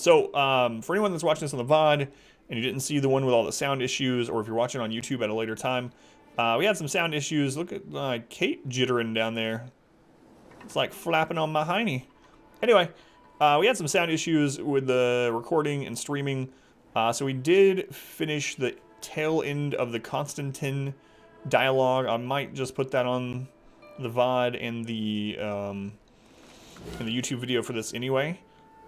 So, for anyone that's watching this on the VOD and you didn't see the one with all the sound issues, or if you're watching on YouTube at a later time, we had some sound issues. Look at Kate jittering down there. It's like flapping on my hiney. Anyway, we had some sound issues with the recording and streaming, so we did finish the tail end of the Constantine dialogue. I might just put that on the VOD and the YouTube video for this anyway,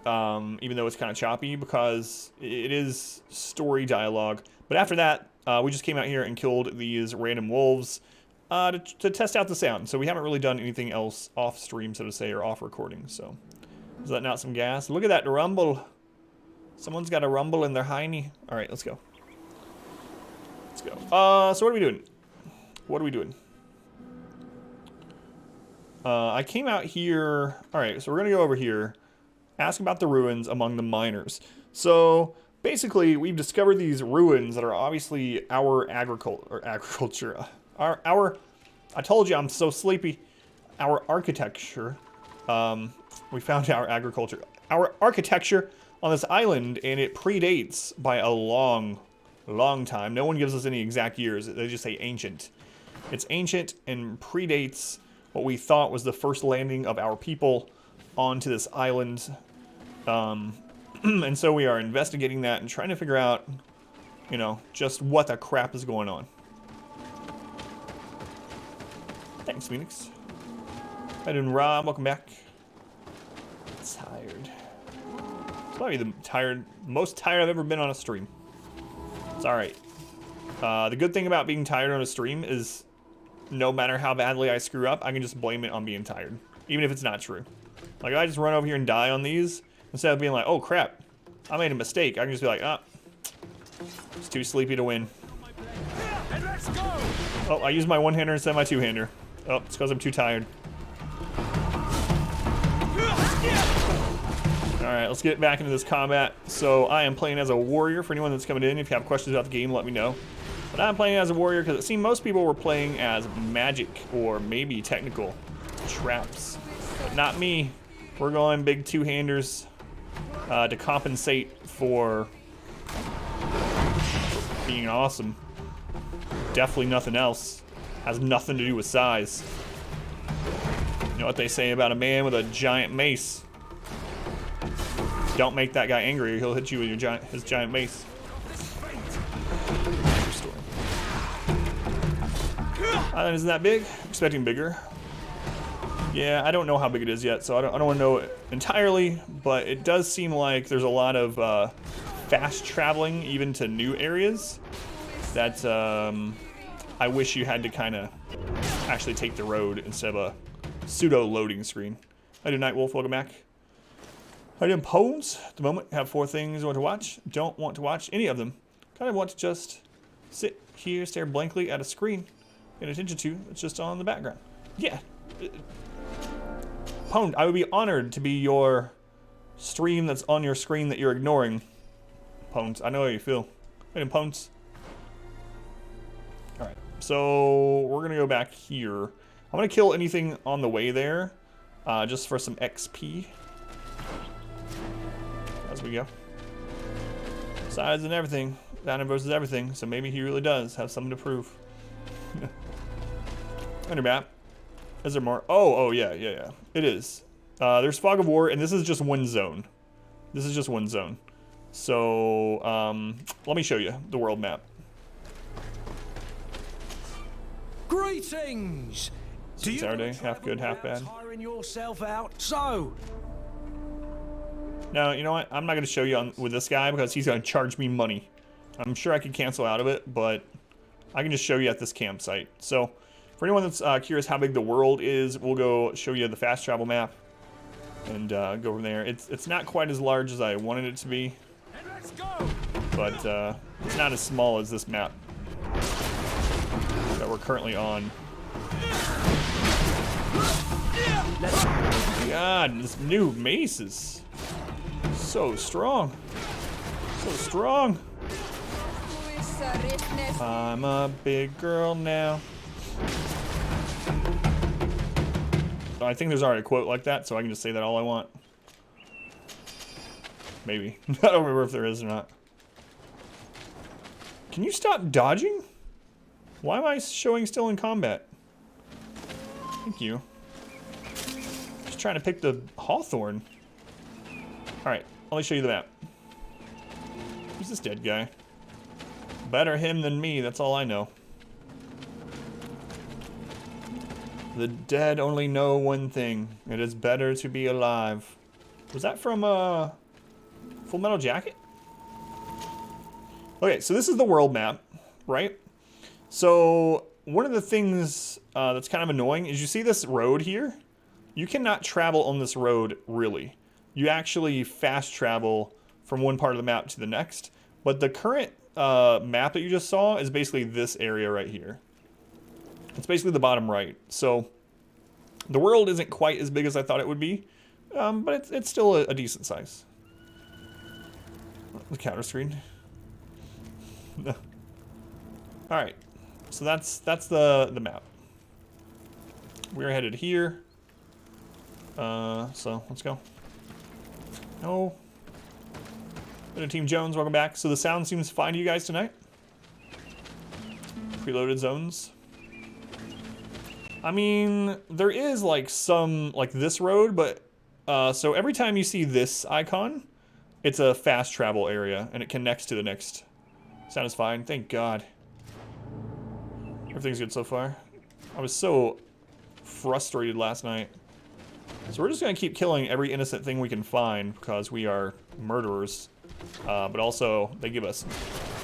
even though it's kind of choppy because it is story dialogue. But after that, we just came out here and killed these random wolves to test out the sound. So we haven't really done anything else off stream, so to say, or off recording. So is that not some gas? Look at that rumble. Someone's got a rumble in their hiney. All right, let's go. Let's go. So what are we doing? What are we doing? I came out here. All right, so we're gonna go over here, ask about the ruins among the miners. So basically, we've discovered these ruins that are obviously our agriculture. Our. I told you I'm so sleepy. Our architecture. We found our agriculture. Our architecture on this island, and it predates by a long time. No one gives us any exact years. They just say ancient. It's ancient and predates what we thought was the first landing of our people onto this island. And so we are investigating that and trying to figure out, you know, just what the crap is going on. Thanks, Phoenix. How you doing, Rob? Welcome back. Tired. It's probably the most tired I've ever been on a stream. It's alright. The good thing about being tired on a stream is no matter how badly I screw up, I can just blame it on being tired. Even if it's not true. Like, if I just run over here and die on these, instead of being like, oh crap, I made a mistake, I can just be like, ah, it's too sleepy to win. Oh, I used my one-hander instead of my two-hander. Oh, it's because I'm too tired. Alright, let's get back into this combat. So, I am playing as a warrior. For anyone that's coming in, if you have questions about the game, let me know. But I'm playing as a warrior because it seemed most people were playing as magic or maybe technical traps. But not me. We're going big two-handers to compensate for being awesome. Definitely nothing else. Has nothing to do with size. You know what they say about a man with a giant mace? Don't make that guy angry or he'll hit you with your his giant mace. Island isn't that big. Expecting bigger. Yeah, I don't know how big it is yet, so I don't want to know it entirely, but it does seem like there's a lot of fast traveling even to new areas that I wish you had to kind of actually take the road instead of a pseudo loading screen. How do Nightwolf? Welcome back. How do Poems? At the moment, have 4 things I want to watch. Don't want to watch any of them. Kind of want to just sit here, stare blankly at a screen, pay attention to. It's just on the background. Yeah. Pwned, I would be honored to be your stream that's on your screen that you're ignoring. Pwned, I know how you feel. Hey, Pwned. Alright, so we're gonna go back here. I'm gonna kill anything on the way there, just for some XP. As we go. Size and everything. AdamVsEverything, so maybe he really does have something to prove. On your map. Is there more? Oh, yeah. It is. There's Fog of War, and this is just one zone. This is just one zone. So, let me show you the world map. Greetings! Do you Saturday, half good, half bad. Tiring yourself out? So, now, you know what? I'm not going to show you with this guy because he's going to charge me money. I'm sure I could cancel out of it, but I can just show you at this campsite. So, for anyone that's curious how big the world is, we'll go show you the fast travel map and go from there. It's not quite as large as I wanted it to be, but it's not as small as this map that we're currently on. God, this new mace is so strong. So strong. I'm a big girl now. I think there's already a quote like that, so I can just say that all I want. Maybe. I don't remember if there is or not. Can you stop dodging? Why am I showing still in combat? Thank you. Just trying to pick the hawthorn. Alright, let me show you the map. Who's this dead guy? Better him than me, that's all I know. The dead only know one thing. It is better to be alive. Was that from Full Metal Jacket? Okay, so this is the world map, right? So one of the things that's kind of annoying is you see this road here? You cannot travel on this road, really. You actually fast travel from one part of the map to the next. But the current map that you just saw is basically this area right here. It's basically the bottom right. So the world isn't quite as big as I thought it would be, but it's still a decent size. The counter screen. All right, so that's the map. We're headed here. So let's go. No. Team Jones, welcome back. So the sound seems fine to you guys tonight. Preloaded zones. I mean, there is like some, like this road, but so every time you see this icon, it's a fast travel area and it connects to the next. Sound is fine, thank God. Everything's good so far. I was so frustrated last night. So we're just gonna keep killing every innocent thing we can find because we are murderers. But also, they give us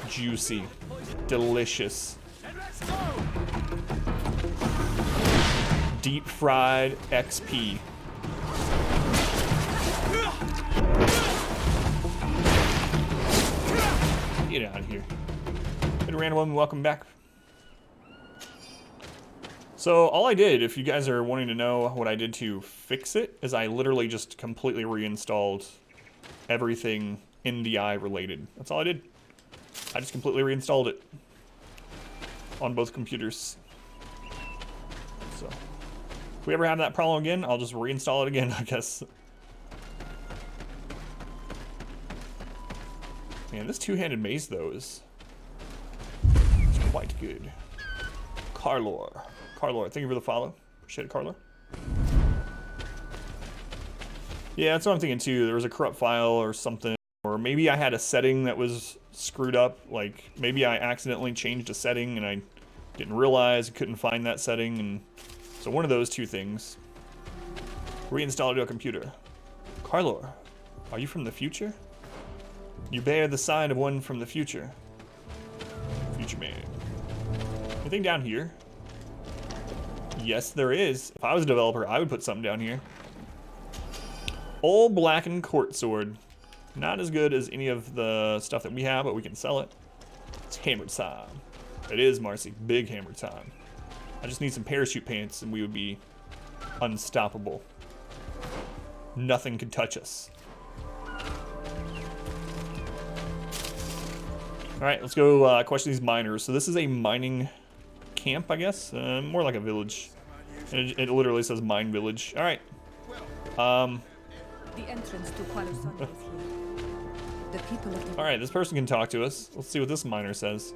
juicy, delicious, deep fried XP. Get out of here. Good random woman, welcome back. So all I did, if you guys are wanting to know what I did to fix it, is I literally just completely reinstalled everything NDI related. That's all I did. I just completely reinstalled it on both computers. So if we ever have that problem again, I'll just reinstall it again, I guess. Man, this two-handed mace though is quite good. Carlor, thank you for the follow. Appreciate it, Carlor. Yeah, that's what I'm thinking too. There was a corrupt file or something. Or maybe I had a setting that was screwed up. Like, maybe I accidentally changed a setting and I didn't realize I couldn't find that setting. And so one of those two things. Reinstall it to a computer. Carlor, are you from the future? You bear the sign of one from the future. Future man. Anything down here? Yes, there is. If I was a developer, I would put something down here. Old blackened court sword. Not as good as any of the stuff that we have, but we can sell it. It's hammer time. It is, Marcy. Big hammer time. I just need some parachute pants and we would be unstoppable. Nothing could touch us. Alright, let's go question these miners. So this is a mining camp, I guess? More like a village. It literally says mine village. Alright. The entrance to Kuala is here. The people of the... Alright, this person can talk to us. Let's see what this miner says.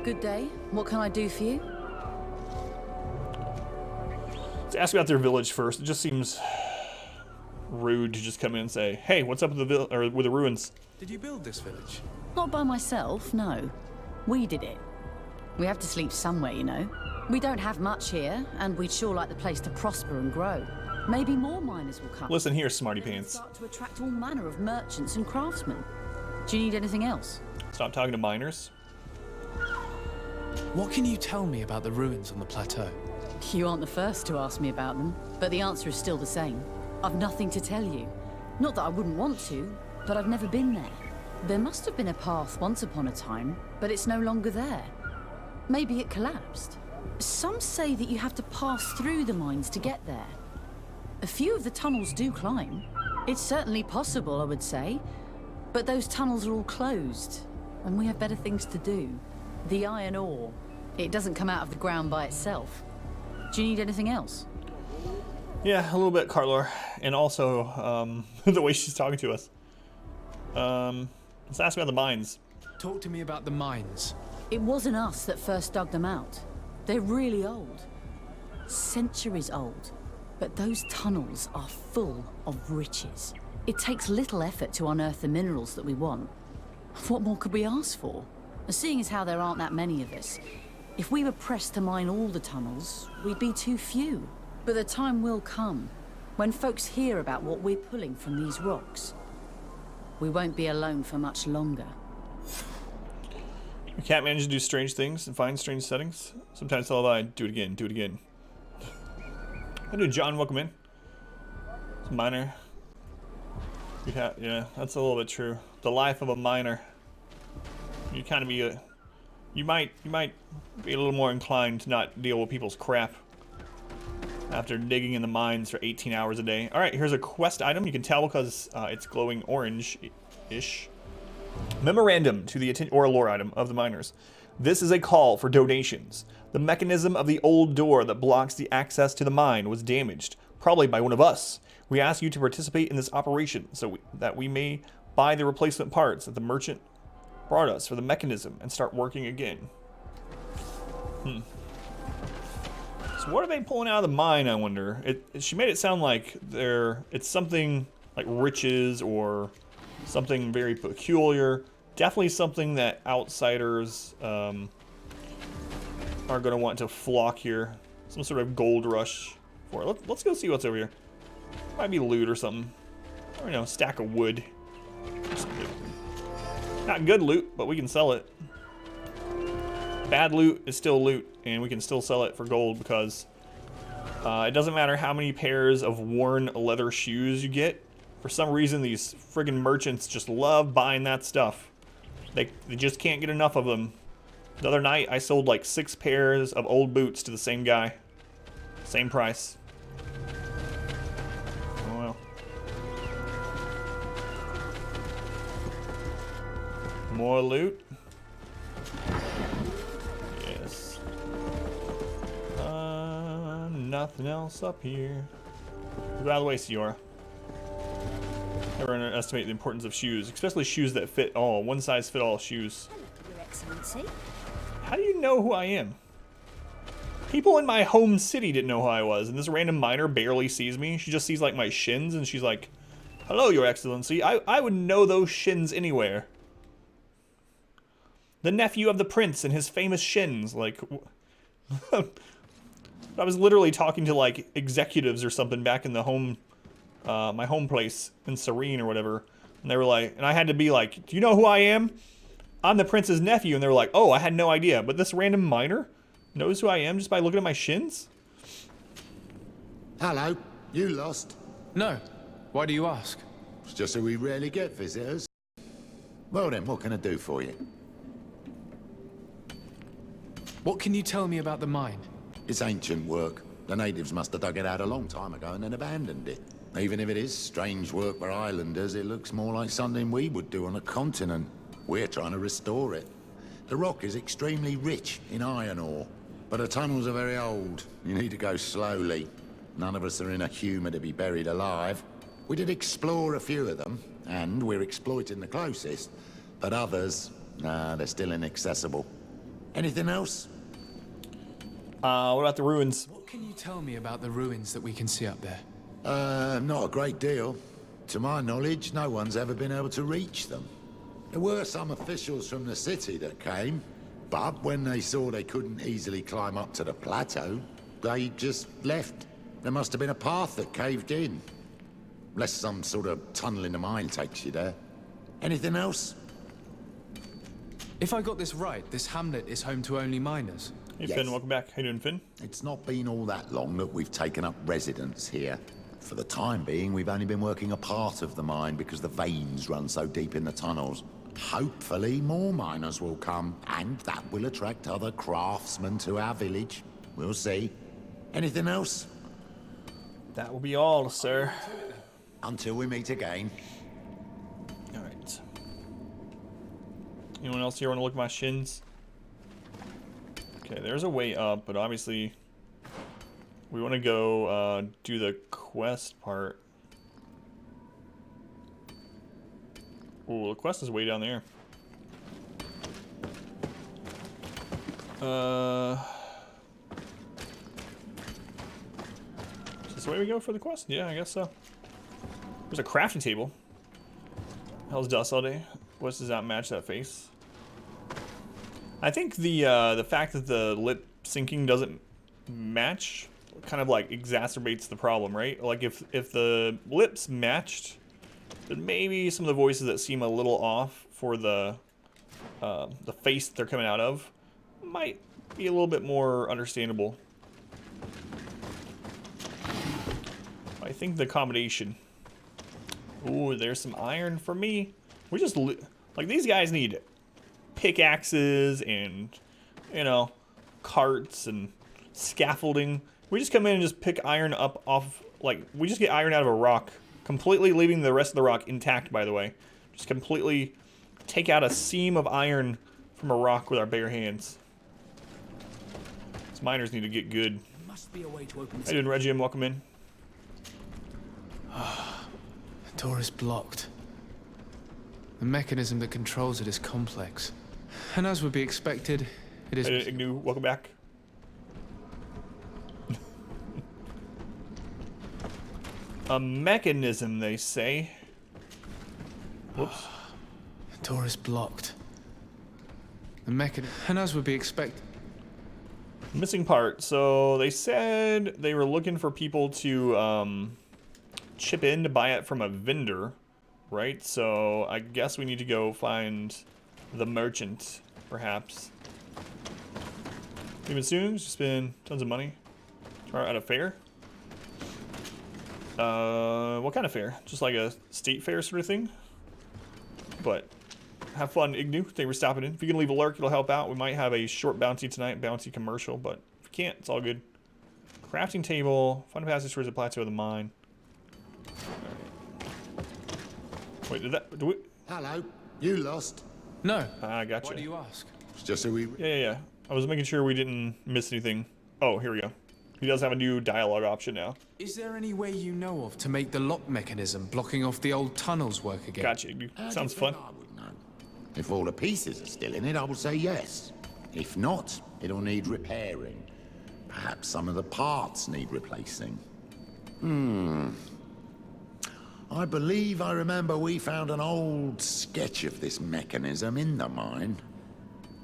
Good day. What can I do for you? Let's ask about their village first. It just seems rude to just come in and say, "Hey, what's up with the ruins?" Did you build this village? Not by myself, no. We did it. We have to sleep somewhere, you know. We don't have much here, and we'd sure like the place to prosper and grow. Maybe more miners will come. Listen here, smarty Then we'll pants. start to attract all manner of merchants and craftsmen. Do you need anything else? Stop talking to miners. What can you tell me about the ruins on the plateau? You aren't the first to ask me about them, but the answer is still the same. I've nothing to tell you. Not that I wouldn't want to, but I've never been there. There must have been a path once upon a time, but it's no longer there. Maybe it collapsed. Some say that you have to pass through the mines to get there. A few of the tunnels do climb. It's certainly possible, I would say. But those tunnels are all closed, and we have better things to do. The iron ore, it doesn't come out of the ground by itself. Do you need anything else? Yeah, a little bit, Carlor. And also, the way she's talking to us. Let's ask about the mines. Talk to me about the mines. It wasn't us that first dug them out. They're really old. Centuries old. But those tunnels are full of riches. It takes little effort to unearth the minerals that we want. What more could we ask for? Seeing as how there aren't that many of us, if we were pressed to mine all the tunnels, we'd be too few. But the time will come when folks hear about what we're pulling from these rocks. We won't be alone for much longer. We can't manage to do strange things and find strange settings. Sometimes tell I do it again, do it again. How do John? Welcome in. It's a miner. Yeah, that's a little bit true. The life of a miner. You kind of be a, you might be a little more inclined to not deal with people's crap after digging in the mines for 18 hours a day. All right, here's a quest item. You can tell because it's glowing orange-ish. Memorandum to the or a lore item of the miners. This is a call for donations. The mechanism of the old door that blocks the access to the mine was damaged, probably by one of us. We ask you to participate in this operation so that we may buy the replacement parts that the merchant brought us for the mechanism and start working again. So what are they pulling out of the mine, I wonder? She made it sound like it's something like riches or something very peculiar. Definitely something that outsiders are going to want to flock here. Some sort of gold rush for it. Let's go see what's over here. Might be loot or something. Or, you know, stack of wood. Not good loot, but we can sell it. Bad loot is still loot, and we can still sell it for gold because it doesn't matter how many pairs of worn leather shoes you get. For some reason, these friggin' merchants just love buying that stuff. They just can't get enough of them. The other night, I sold like 6 pairs of old boots to the same guy. Same price. Oh well. More loot. Yes. Nothing else up here. Get out of the way, Siora. Never underestimate the importance of shoes, especially shoes that fit all. One size fit all shoes. Hello, Your Excellency. How do you know who I am? People in my home city didn't know who I was, and this random miner barely sees me. She just sees like my shins, and she's like, "Hello, Your Excellency." I would know those shins anywhere. The nephew of the prince and his famous shins, like. I was literally talking to like executives or something back in the home. My home place in Serene or whatever, and they were like, and I had to be like, do you know who I am? I'm the prince's nephew, and they were like, oh, I had no idea, but this random miner knows who I am just by looking at my shins? Hello, you lost? No. Why do you ask? It's just that we rarely get visitors. Well then, what can I do for you? What can you tell me about the mine? It's ancient work. The natives must have dug it out a long time ago and then abandoned it. Even if it is strange work for islanders, it looks more like something we would do on a continent. We're trying to restore it. The rock is extremely rich in iron ore, but the tunnels are very old. You need to go slowly. None of us are in a humour to be buried alive. We did explore a few of them, and we're exploiting the closest. But others, nah, they're still inaccessible. Anything else? What about the ruins? What can you tell me about the ruins that we can see up there? Not a great deal. To my knowledge, no one's ever been able to reach them. There were some officials from the city that came, but when they saw they couldn't easily climb up to the plateau, they just left. There must have been a path that caved in. Unless some sort of tunnel in the mine takes you there. Anything else? If I got this right, this hamlet is home to only miners. Hey, Yes. Finn, welcome back. How you doing, Finn? It's not been all that long that we've taken up residence here. For the time being, we've only been working a part of the mine because the veins run so deep in the tunnels. Hopefully, more miners will come, and that will attract other craftsmen to our village. We'll see. Anything else? That will be all, sir. Until we meet again. All right. Anyone else here want to look at my shins? Okay, there's a way up, but obviously we want to go do the quest part. Oh, the quest is way down there. Is this the way we go for the quest? Yeah, I guess so. There's a crafting table. Hell's dust all day. What does that match that face? I think the fact that the lip syncing doesn't match kind of like exacerbates the problem, right? Like if the lips matched, then maybe some of the voices that seem a little off for the face that they're coming out of might be a little bit more understandable. I think the combination. Ooh, there's some iron for me. We just like these guys need pickaxes and, you know, carts and scaffolding. We just come in and just pick iron up off, like, we just get iron out of a rock, completely leaving the rest of the rock intact, by the way. Just completely take out a seam of iron from a rock with our bare hands. These miners need to get good. There must be a way to open this. How you doing, Reggie? Welcome in. The door is blocked. The mechanism that controls it is complex. And as would be expected, it is... Hey, Ignu, welcome back. A mechanism, they say. Whoops. The door is blocked. The mechanism... And as would be expected... Missing part. So they said they were looking for people to chip in to buy it from a vendor, right? So I guess we need to go find the merchant, perhaps. Even soon, it's just been tons of money. Or at a fair? What kind of fair? Just like a state fair sort of thing? But have fun, Ignu. Thank you for stopping in. If you can leave a lurk, it'll help out. We might have a short bounty tonight, bounty commercial, but if you can't, it's all good. Crafting table. Find a passage towards the plateau of the mine. Right. Wait, did we? Hello, you lost. No. I gotcha. Why do you ask? It's just so we... Yeah. I was making sure we didn't miss anything. Oh, here we go. He does have a new dialogue option now. Is there any way you know of to make the lock mechanism blocking off the old tunnels work again? Gotcha. Sounds fun. I would know. If all the pieces are still in it, I would say yes. If not, it'll need repairing. Perhaps some of the parts need replacing. I believe I remember we found an old sketch of this mechanism in the mine.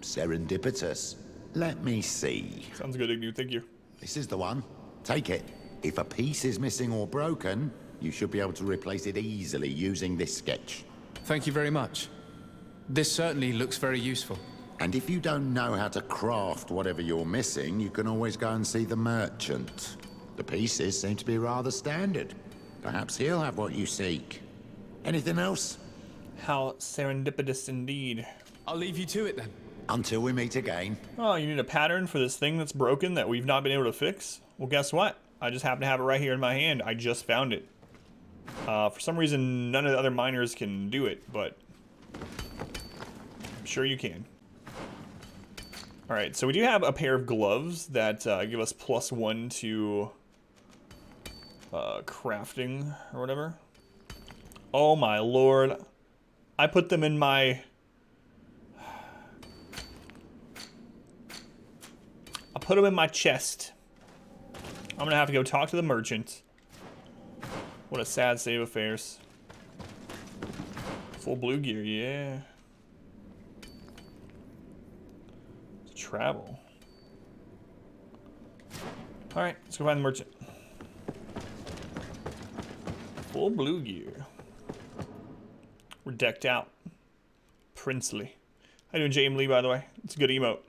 Serendipitous. Let me see. Sounds good, Ignu. Thank you. This is the one. Take it. If a piece is missing or broken, you should be able to replace it easily using this sketch. Thank you very much. This certainly looks very useful. And if you don't know how to craft whatever you're missing, you can always go and see the merchant. The pieces seem to be rather standard. Perhaps he'll have what you seek. Anything else? How serendipitous indeed. I'll leave you to it then. Until we meet again. Oh, you need a pattern for this thing that's broken that we've not been able to fix? Well, guess what? I just happen to have it right here in my hand. I just found it. For some reason, none of the other miners can do it, but I'm sure you can. Alright, so we do have a pair of gloves that give us +1 to crafting or whatever. Oh my lord. I put them in my... I put them in my chest. I'm gonna have to go talk to the merchant. What a sad state of affairs. Full blue gear, yeah. Travel. Alright, let's go find the merchant. Full blue gear. We're decked out. Princely. How you doing, JM Lee, by the way? It's a good emote.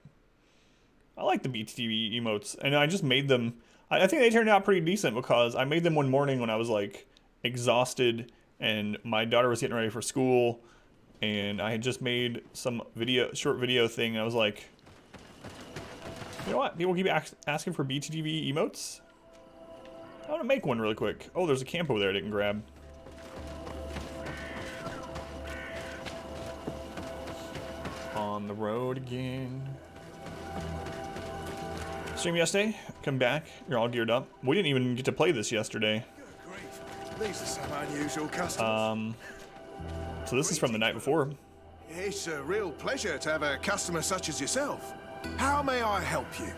I like the BTTV emotes, and I just made them. I think they turned out pretty decent because I made them one morning when I was like exhausted and my daughter was getting ready for school, and I had just made some short video thing, and I was like, you know what? People keep asking for BTTV emotes. I want to make one really quick. Oh, there's a camp over there I didn't grab. On the road again. Stream yesterday, come back, you're all geared up. We didn't even get to play this yesterday. Good grief. These are some unusual customers. So this is from the night before. It's a real pleasure to have a customer such as yourself. How may I help you?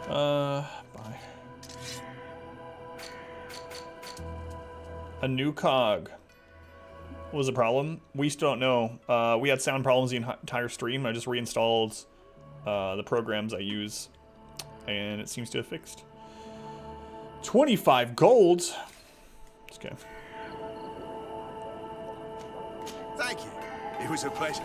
Bye. A new cog. What was the problem? We still don't know. We had sound problems the entire stream. I just reinstalled the programs I use, and it seems to have fixed. 25 gold. Okay. Thank you. It was a pleasure.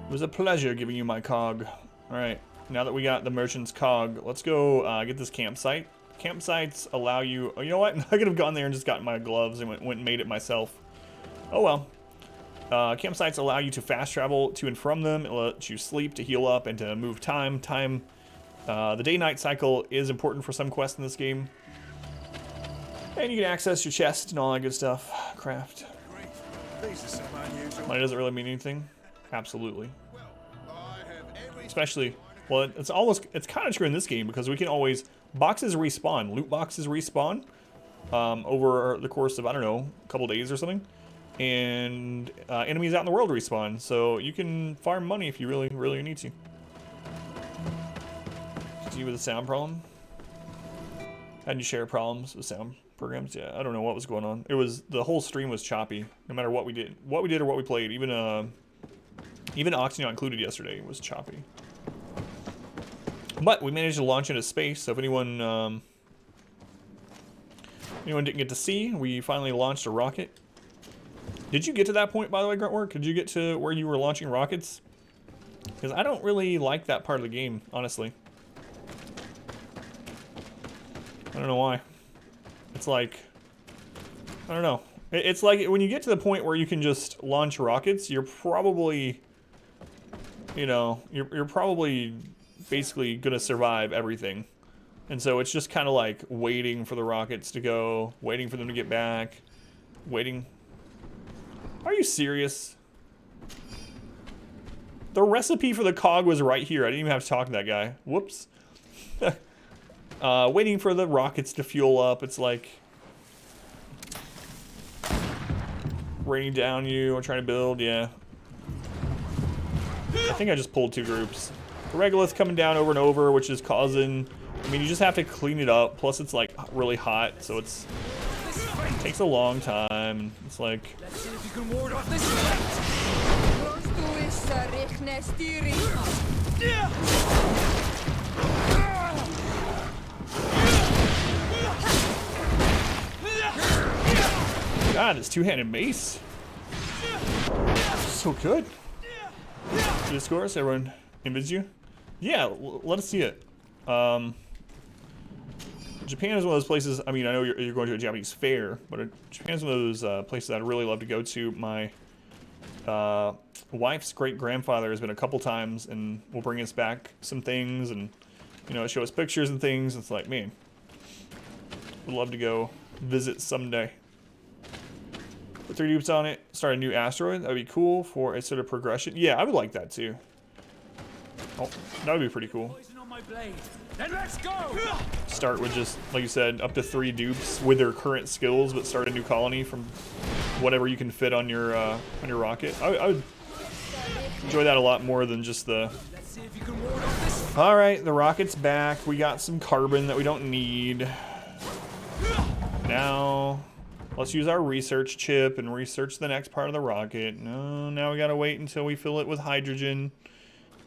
It was a pleasure giving you my cog. All right. Now that we got the merchant's cog, let's go get this campsite. Campsites allow you... Oh, you know what? I could have gone there and just gotten my gloves and went and made it myself. Oh, well. Campsites allow you to fast travel to and from them. It lets you sleep, to heal up, and to move time. The day-night cycle is important for some quests in this game. And you can access your chest and all that good stuff. Craft. These are some unusual. Money doesn't really mean anything. Absolutely. Especially... Well, it's kind of true in this game because we can always, boxes respawn, loot boxes respawn over the course of, I don't know, a couple days or something. And enemies out in the world respawn. So you can farm money if you really, really need to. See with the sound problem? Had you share problems with sound programs? Yeah, I don't know what was going on. It was, the whole stream was choppy. No matter what we did or what we played. Even Oxy included yesterday was choppy. But we managed to launch into space, so if anyone didn't get to see, we finally launched a rocket. Did you get to that point, by the way, Gruntwork? Did you get to where you were launching rockets? Because I don't really like that part of the game, honestly. I don't know why. It's like, I don't know. It's like when you get to the point where you can just launch rockets, you're probably, you're probably basically gonna survive everything. And so it's just kind of like waiting for the rockets to go, waiting for them to get back, waiting. Are you serious? The recipe for the cog was right here. I didn't even have to talk to that guy. Whoops. Waiting for the rockets to fuel up. It's like raining down you or trying to build. Yeah. I think I just pulled two groups. The regolith coming down over and over, which is causing... I mean, you just have to clean it up. Plus, it's like really hot, so it takes a long time. It's like... Let's see if you can ward off this God, this two-handed mace. So good. Discourse, everyone invites you. Yeah, let us see it. Japan is one of those places. I mean, I know you're going to a Japanese fair, but Japan is one of those places I'd really love to go to. My wife's great-grandfather has been a couple times, and will bring us back some things, and show us pictures and things. It's like, man, would love to go visit someday. Put 3 dupes on it. Start a new asteroid. That'd be cool for a sort of progression. Yeah, I would like that too. Oh, that would be pretty cool. Then let's go. Start with just, like you said, up to 3 dupes with their current skills, but start a new colony from whatever you can fit on your rocket. I would enjoy that a lot more than just the... Let's see if you can ward off this. All right, the rocket's back. We got some carbon that we don't need. Now, let's use our research chip and research the next part of the rocket. No, now we gotta wait until we fill it with hydrogen.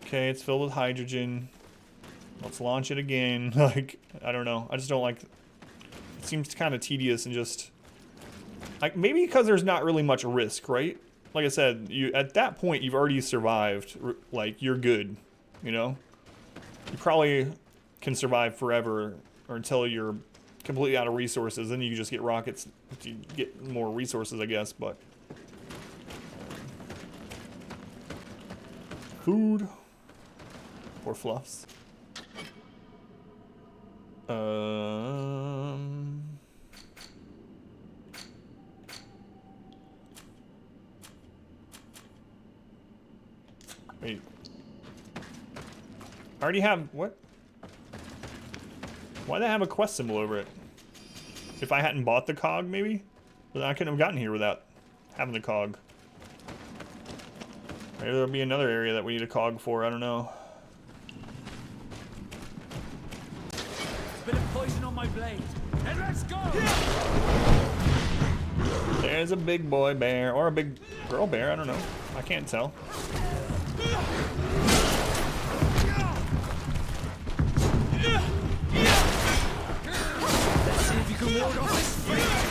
Okay, it's filled with hydrogen. Let's launch it again. Like, I don't know. I just don't like... It seems kind of tedious and just... Like, maybe because there's not really much risk, right? Like I said, at that point, you've already survived. Like, you're good, You probably can survive forever or until you're completely out of resources. Then you just get rockets to get more resources, I guess, but... Food. Or fluffs. Wait. I already have, what? Why did I have a quest symbol over it? If I hadn't bought the cog, maybe? But I couldn't have gotten here without having the cog. Maybe there'll be another area that we need a cog for, I don't know. Bit of poison on my blade. Then let's go! There's a big boy bear, or a big girl bear, I don't know. I can't tell. Let's see if you can ward off this fight.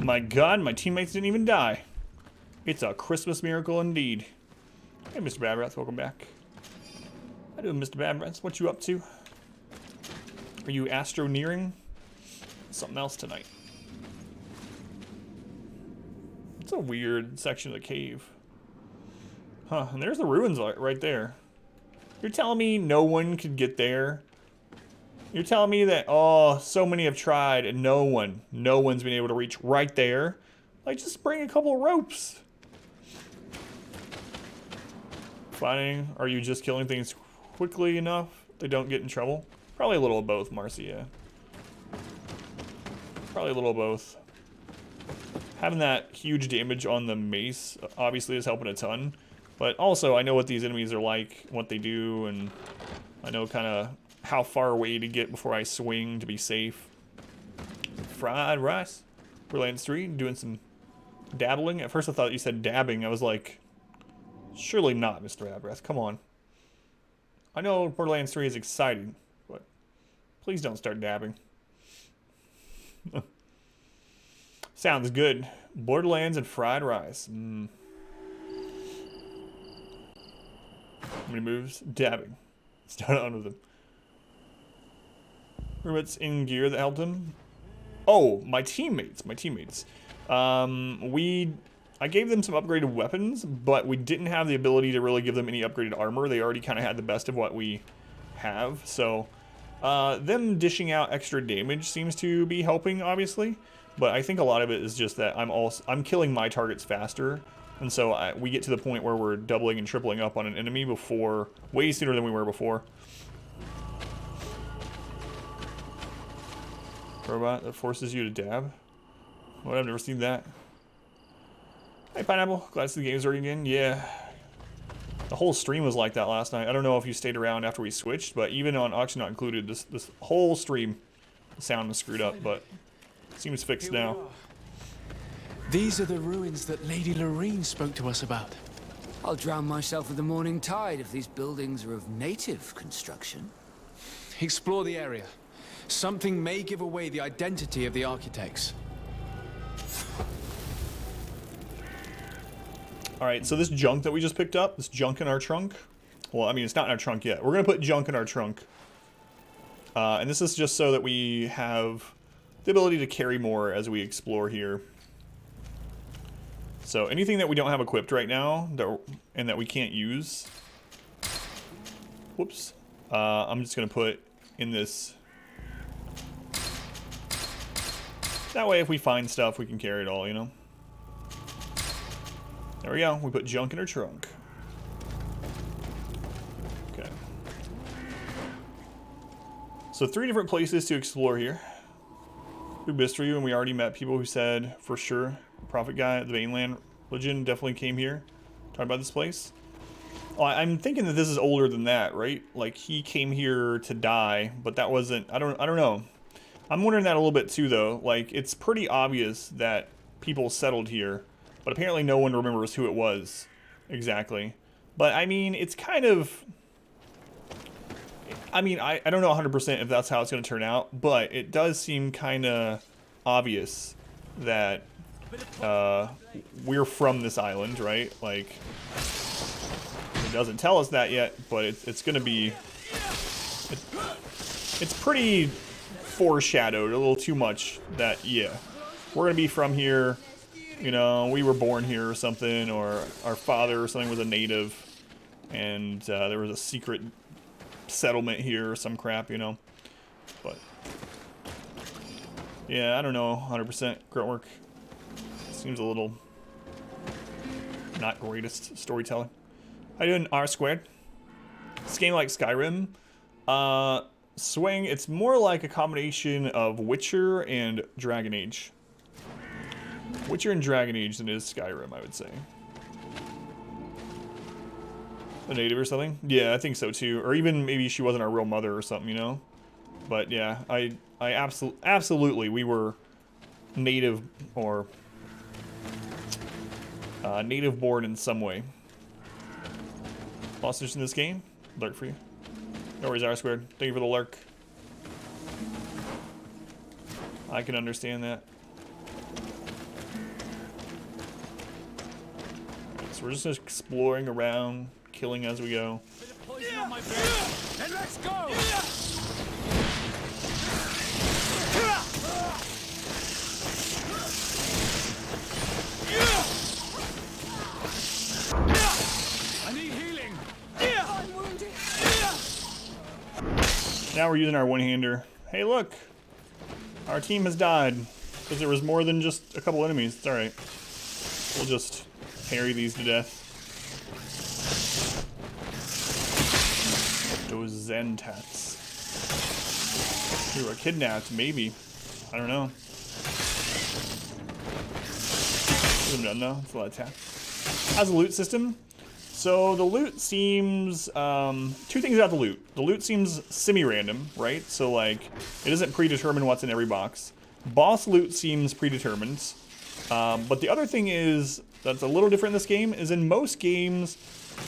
My God, my teammates didn't even die. It's a Christmas miracle indeed. Hey, Mr. Babrath, welcome back. How doing, Mr. Babrath? What you up to? Are you astroneering? Something else tonight. It's a weird section of the cave. Huh, and there's the ruins right there. You're telling me no one could get there? You're telling me that, oh, so many have tried and no one's been able to reach right there? Like, just bring a couple of ropes. Finding, are you just killing things quickly enough they don't get in trouble? Probably a little of both, Marcia. Probably a little of both. Having that huge damage on the mace obviously is helping a ton. But also, I know what these enemies are like, what they do, and I know kind of how far away to get before I swing to be safe. Fried rice. Borderlands 3, doing some dabbling. At first I thought you said dabbing. I was like, surely not, Mr. Abrath. Come on. I know Borderlands 3 is exciting, but please don't start dabbing. Sounds good. Borderlands and fried rice. How many moves? Dabbing. Start on with them. What's in gear that helped him? Oh, my teammates. I gave them some upgraded weapons, but we didn't have the ability to really give them any upgraded armor. They already kind of had the best of what we have. So, them dishing out extra damage seems to be helping, obviously. But I think a lot of it is just that I'm killing my targets faster. And so we get to the point where we're doubling and tripling up on an enemy way sooner than we were before. Robot that forces you to dab? What, I've never seen that. Hey, Pineapple. Glad to see the game's already again. Yeah. The whole stream was like that last night. I don't know if you stayed around after we switched, but even on Auction Not Included, this whole stream, the sound was screwed up, but it seems fixed now. These are the ruins that Lady Lorene spoke to us about. I'll drown myself with the morning tide if these buildings are of native construction. Explore the area. Something may give away the identity of the architects. Alright, so this junk that we just picked up, this junk in our trunk. Well, I mean, it's not in our trunk yet. We're going to put junk in our trunk. And this is just so that we have the ability to carry more as we explore here. So anything that we don't have equipped right now and that we can't use. Whoops. I'm just going to put in this. That way if we find stuff, we can carry it all, you know? There we go. We put junk in our trunk. Okay. So 3 different places to explore here. Through mystery, and we already met people who said, for sure, the prophet guy at the Mainland Religion definitely came here. Talking about this place. Oh, I'm thinking that this is older than that, right? Like, he came here to die, but that wasn't... I don't know. I'm wondering that a little bit too, though. Like, it's pretty obvious that people settled here, but apparently no one remembers who it was exactly. But, I mean, it's kind of... I mean, I don't know 100% if that's how it's going to turn out, but it does seem kind of obvious that we're from this island, right? Like, it doesn't tell us that yet, but it's going to be... It's pretty... foreshadowed a little too much that, yeah, we're gonna be from here, you know, we were born here or something, or our father or something was a native, and there was a secret settlement here or some crap, you know. But yeah, I don't know 100%. Gruntwork. Seems a little not greatest storytelling. How you doing, R squared? This game like Skyrim. Swing, it's more like a combination of Witcher and Dragon Age. Witcher and Dragon Age than it is Skyrim, I would say. A native or something? Yeah, I think so too. Or even maybe she wasn't our real mother or something, you know? But yeah, I absolutely, we were native or native born in some way. Bosses in this game? Lurk for you. No worries, R squared. Thank you for the lurk. I can understand that. So we're just exploring around, killing as we go. And let's go! I need healing. I'm wounded. Now we're using our one-hander. Hey, look! Our team has died. Because there was more than just a couple enemies. It's alright. We'll just parry these to death. Those Zentats. We were kidnapped, maybe. I don't know. I'm done though. It's a lot of tap. How's the loot system? So the loot seems, two things about the loot. The loot seems semi-random, right? So like, it doesn't predetermine what's in every box. Boss loot seems predetermined. But the other thing is, that's a little different in this game, is in most games,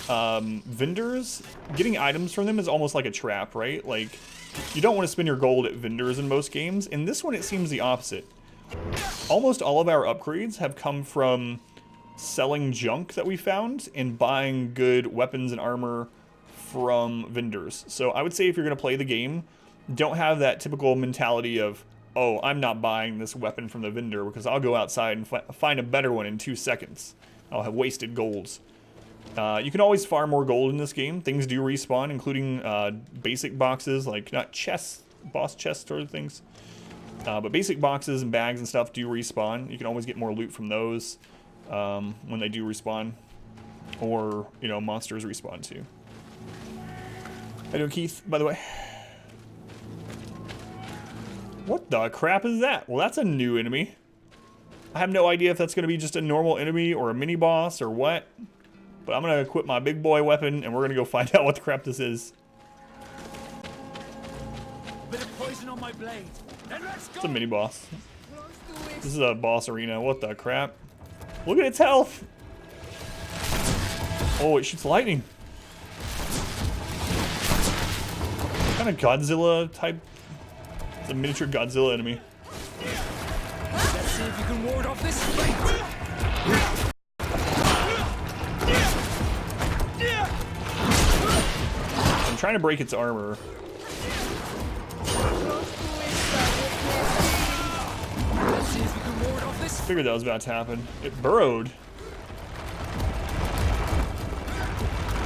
vendors, getting items from them is almost like a trap, right? Like, you don't want to spend your gold at vendors in most games. In this one, it seems the opposite. Almost all of our upgrades have come from selling junk that we found and buying good weapons and armor from vendors. So I would say if you're going to play the game, don't have that typical mentality of, oh, I'm not buying this weapon from the vendor because I'll go outside and find a better one in 2 seconds. I'll have wasted golds. You can always farm more gold in this game. Things do respawn, including basic boxes, like not chests, boss chests sort of things. But basic boxes and bags and stuff do respawn. You can always get more loot from those when they do respawn. Or, you know, monsters respawn too. How you doing, Keith, by the way? What the crap is that? Well, that's a new enemy. I have no idea if that's going to be just a normal enemy or a mini boss or what. But I'm going to equip my big boy weapon and we're going to go find out what the crap this is. A bit of poison on my blade. And let's go. It's a mini boss. This is a boss arena. What the crap? Look at its health. Oh, it shoots lightning. Kind of Godzilla type. It's a miniature Godzilla enemy. Let's see if you can ward off this fate. I'm trying to break its armor. Let's see if you can ward off this. Figured that was about to happen. It burrowed.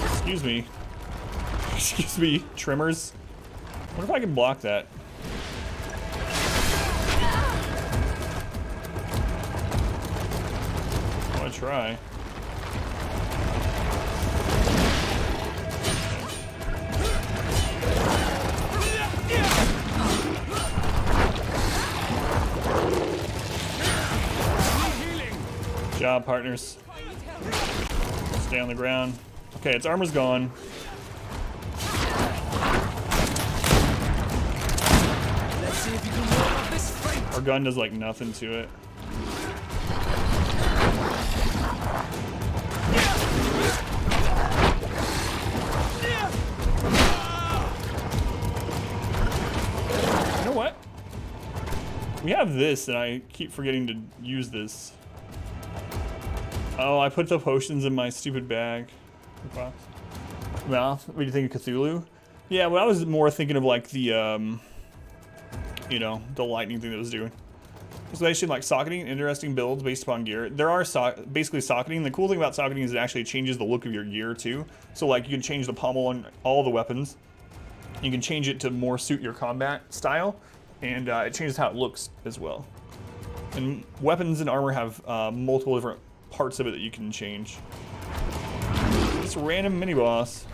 Excuse me. Excuse me, trimmers. What if I can block that? I want to try. Good job, partners. Stay on the ground. Okay, its armor's gone. Let's see if you can ward off this fate. Our gun does like nothing to it. You know what? We have this and I keep forgetting to use this. Oh, I put the potions in my stupid bag. Box. Well, what do you think of Cthulhu? Yeah, well, I was more thinking of like the, you know, the lightning thing that it was doing. Explanation like socketing, interesting builds based upon gear. There are basically socketing. The cool thing about socketing is it actually changes the look of your gear too. So like you can change the pommel on all the weapons. You can change it to more suit your combat style. And it changes how it looks as well. And weapons and armor have multiple different parts of it that you can change. This random mini boss,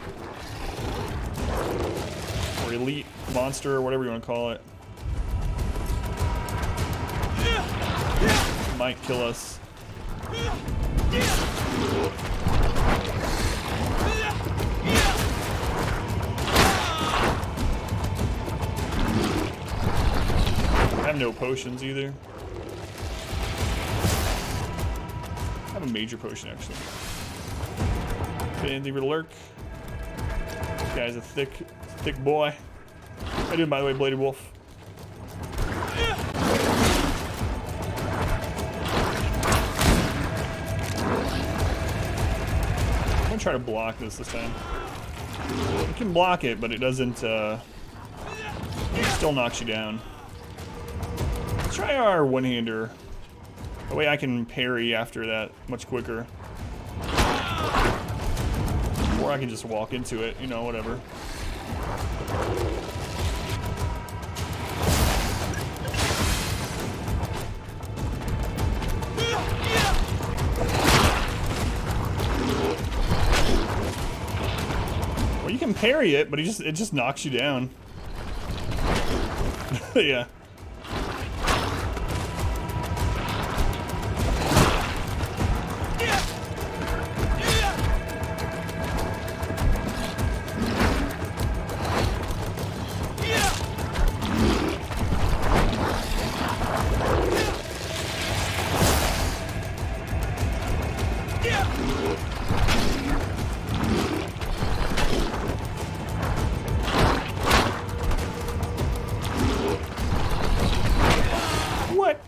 or elite monster, or whatever you want to call it, might kill us. I have no potions either. I have a major potion actually. Okay, leave her to lurk. This guy's a thick boy. How you doing, by the way, Bladed Wolf? I'm gonna try to block this time. You can block it, but it doesn't. It still knocks you down. Let's try our one-hander. That way I can parry after that much quicker. Or I can just walk into it, you know, whatever. Well, you can parry it, but it just knocks you down. Yeah. What?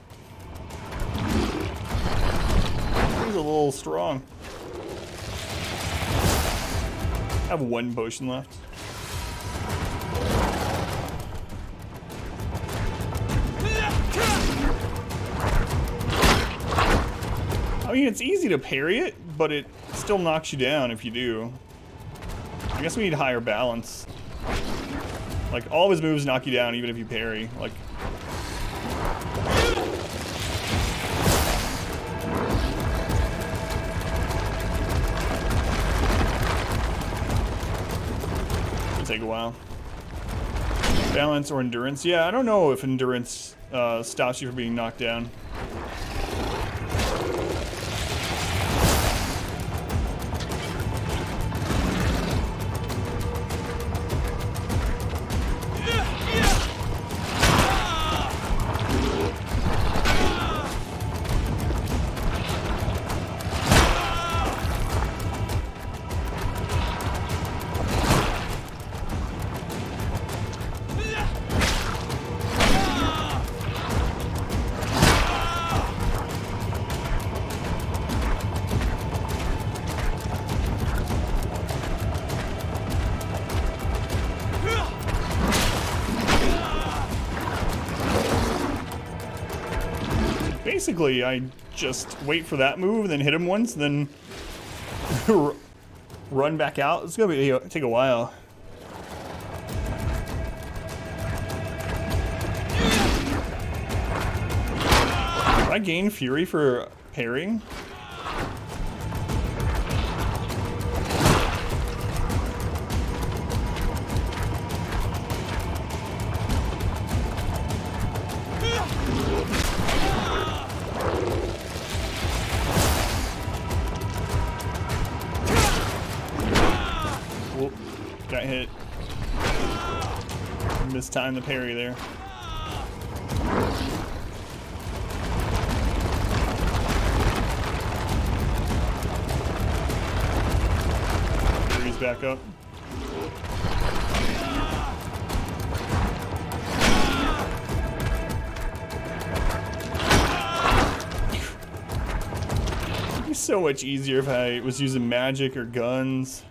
He's a little strong. I have one potion left. I mean, it's easy to parry it, but it still knocks you down if you do. I guess we need higher balance. Like, all of his moves knock you down even if you parry. Like, it'll take a while. Balance or endurance? Yeah, I don't know if endurance stops you from being knocked down. Basically, I just wait for that move and then hit him once, then run back out. It's gonna take a while. Do I gain fury for parrying? Whoop, got hit. Mistimed the parry there. Parry's back up. It'd be so much easier if I was using magic or guns.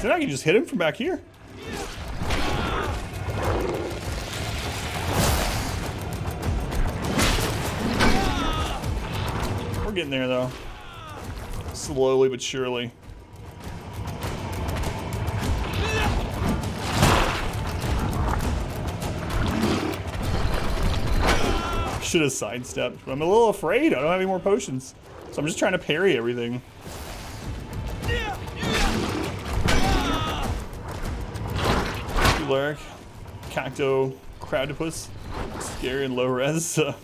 Then I can just hit him from back here. We're getting there though. Slowly but surely. should have sidestepped, but I'm a little afraid. I don't have any more potions. So I'm just trying to parry everything. Lurk, Cacto, Crowdipus, scary and low res. We're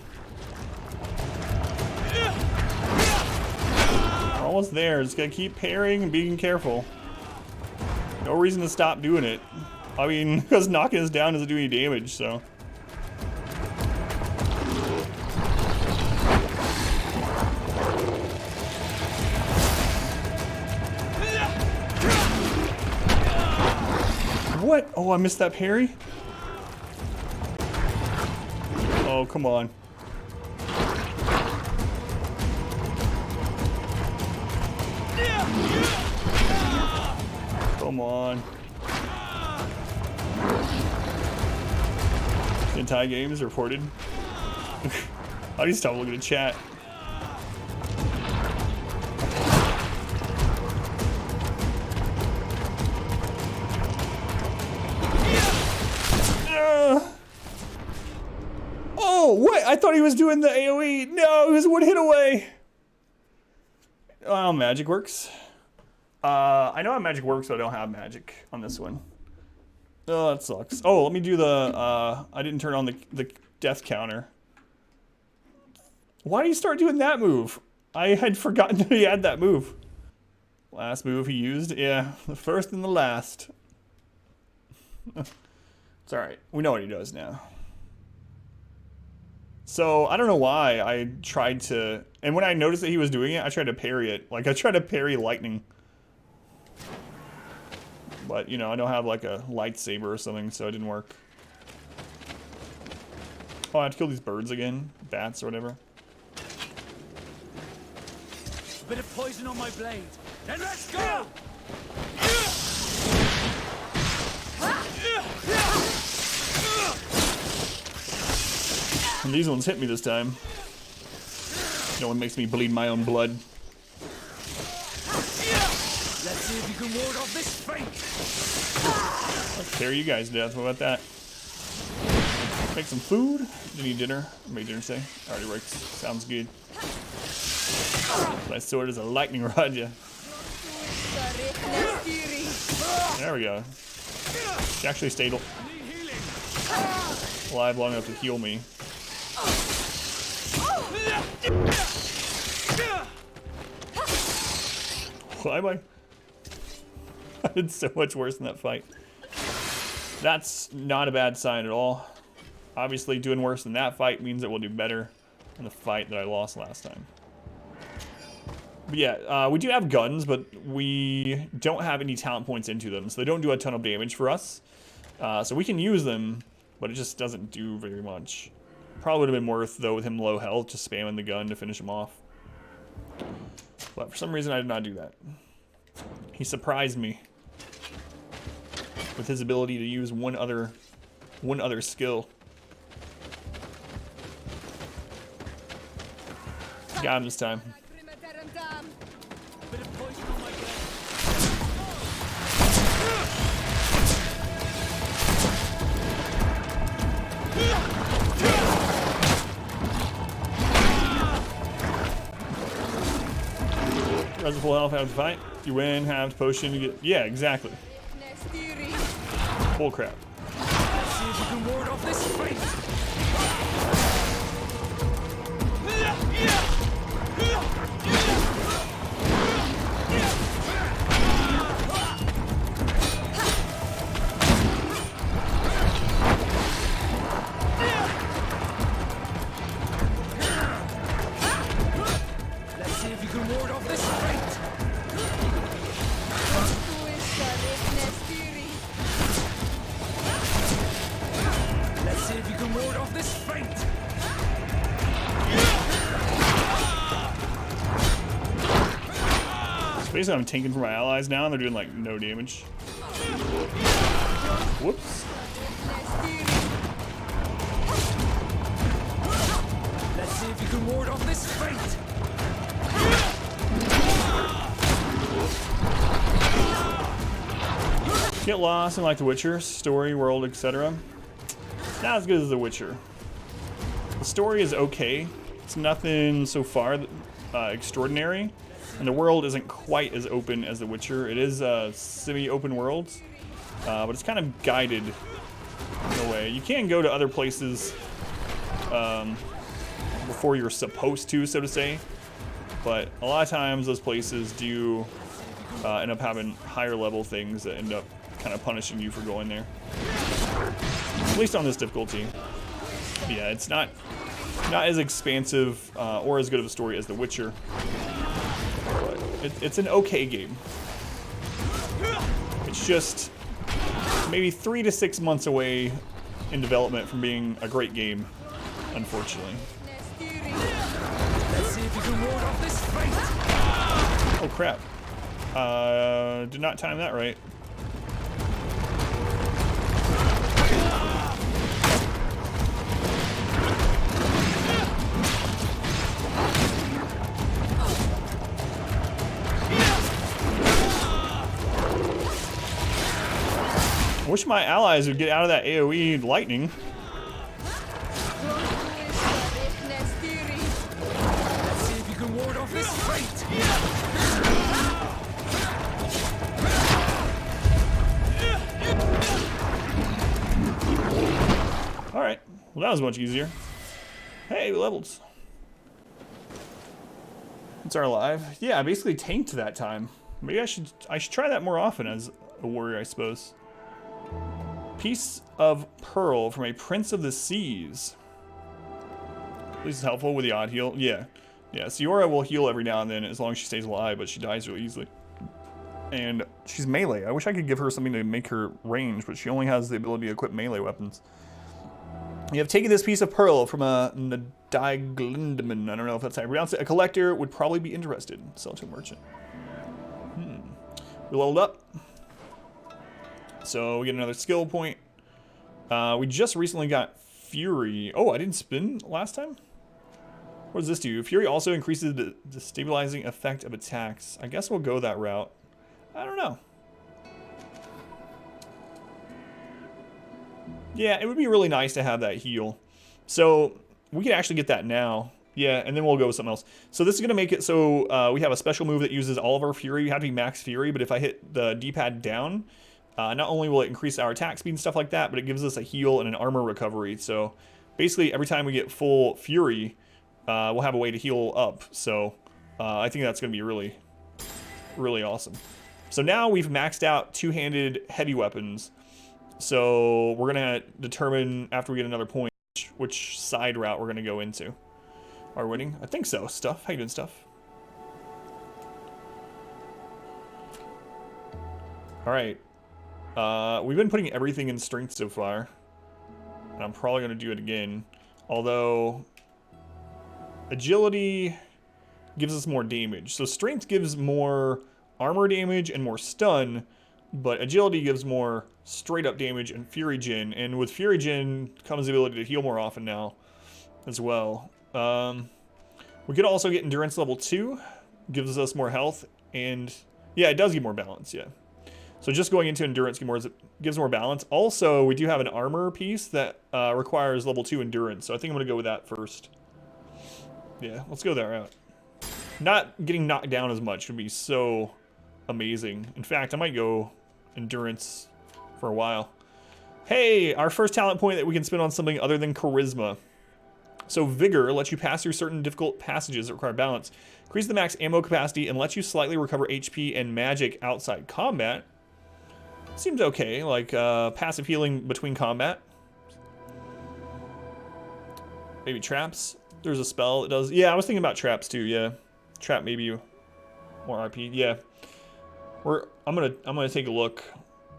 almost there. Just gotta keep parrying and being careful. No reason to stop doing it. I mean, because knocking us down doesn't do any damage, so. What? Oh, I missed that parry? Oh, come on. Come on. Anti-games reported. How do you stop looking at chat? Oh, what? I thought he was doing the AoE. No, he was one hit away. Oh, magic works. I know how magic works, but I don't have magic on this one. Oh, that sucks. Oh, let me do the, I didn't turn on the death counter. Why do you start doing that move? I had forgotten that he had that move. Last move he used? Yeah, the first and the last. It's alright. We know what he does now. So, I don't know why I tried to... And when I noticed that he was doing it, I tried to parry it. Like, I tried to parry lightning. But, you know, I don't have, like, a lightsaber or something, so it didn't work. Oh, I have to kill these birds again. Bats or whatever. A bit of poison on my blade. Then let's go! And these ones hit me this time. No one makes me bleed my own blood. Let's see if you can ward off this fate. I'll carry you guys to death. What about that? Make some food. Do you need dinner? I made dinner today. Already works. Sounds good. My sword is a lightning rod, yeah. There we go. She actually stayed alive long enough to heal me. Why am I did so much worse in that fight. That's not a bad sign at all. Obviously, doing worse in that fight means that we'll do better in the fight that I lost last time. But yeah, we do have guns, but we don't have any talent points into them, so they don't do a ton of damage for us. So we can use them, but it just doesn't do very much. Probably would have been worth, though, with him low health, just spamming the gun to finish him off. But for some reason, I did not do that. He surprised me with his ability to use one other skill. Got him this time. Res full health, have to fight. You win, have potion, you get... Yeah, exactly. Bull crap. Let's see if you can ward off this fate. Let's see if you can ward off this fate. Let's see if you can ward off this fate. So basically, I'm tanking for my allies now, and they're doing like no damage. Whoops. Let's see if you can ward off this fate. Get lost in like The Witcher, story, world, etc. Not as good as The Witcher. story is okay. It's nothing so far extraordinary. And the world isn't quite as open as The Witcher. It is a semi-open world, but it's kind of guided in a way. You can go to other places before you're supposed to, so to say. But a lot of times those places do end up having higher level things that end up kind of punishing you for going there. At least on this difficulty. Yeah, it's not as expansive or as good of a story as The Witcher. But it's an okay game. It's just maybe 3 to 6 months away in development from being a great game, unfortunately. Let's see if you can ward off this fate. Oh crap. Did not time that right. I wish my allies would get out of that AoE lightning. Let's see if you can ward off this fate. Alright, well that was much easier. Hey, we leveled. It's our alive. Yeah, I basically tanked that time. Maybe I should try that more often as a warrior, I suppose. Piece of pearl from a prince of the seas. This is helpful with the odd heal. Yeah. Yeah, Siora will heal every now and then as long as she stays alive, but she dies really easily. And she's melee. I wish I could give her something to make her range, but she only has the ability to equip melee weapons. You have taken this piece of pearl from a Nadiglindman. I don't know if that's how you pronounce it. A collector would probably be interested. Sell to a merchant. We leveled up. So we get another skill point. We just recently got Fury. Oh, I didn't spin last time? What does this do? Fury also increases the stabilizing effect of attacks. I guess we'll go that route. I don't know. Yeah, it would be really nice to have that heal. So we can actually get that now. Yeah, and then we'll go with something else. So this is going to make it so we have a special move that uses all of our Fury. You have to be max Fury, but if I hit the D-pad down, not only will it increase our attack speed and stuff like that, but it gives us a heal and an armor recovery. So basically every time we get full Fury, we'll have a way to heal up. So I think that's going to be really, really awesome. So now we've maxed out two-handed heavy weapons. So we're going to determine after we get another point which side route we're going to go into. Are we winning? I think so. Stuff. How you doing, Stuff? All right. We've been putting everything in strength so far. And I'm probably going to do it again. Although agility gives us more damage. So strength gives more armor damage and more stun, but agility gives more straight up damage and Fury Gen. And with Fury Gen comes the ability to heal more often now as well. We could also get endurance level 2, gives us more health, and yeah, it does give more balance, yeah. So just going into endurance gives more balance. Also, we do have an armor piece that requires level 2 endurance, so I think I'm gonna go with that first. Yeah, let's go that route. Not getting knocked down as much would be so amazing. In fact, I might go endurance for a while. Hey, our first talent point that we can spend on something other than charisma. So Vigor lets you pass through certain difficult passages that require balance. Increase the max ammo capacity and lets you slightly recover HP and magic outside combat. Seems okay, like passive healing between combat. Maybe traps. There's a spell that does. Yeah, I was thinking about traps too. Yeah, trap maybe more RP. Yeah, I'm gonna take a look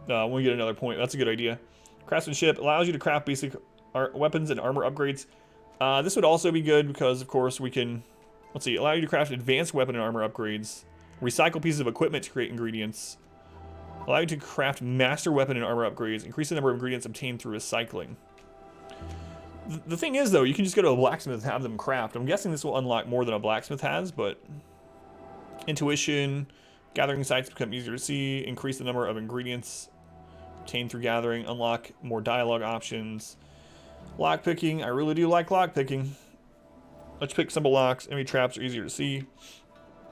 when we get another point. That's a good idea. Craftsmanship allows you to craft basic weapons and armor upgrades. This would also be good because, of course, we can, let's see, allow you to craft advanced weapon and armor upgrades, recycle pieces of equipment to create ingredients, allow you to craft master weapon and armor upgrades, increase the number of ingredients obtained through recycling. The thing is, though, you can just go to a blacksmith and have them craft. I'm guessing this will unlock more than a blacksmith has, but intuition, gathering sites become easier to see, increase the number of ingredients obtained through gathering, unlock more dialogue options. Lock picking. I really do like lock picking. Let's pick simple locks. Enemy traps are easier to see.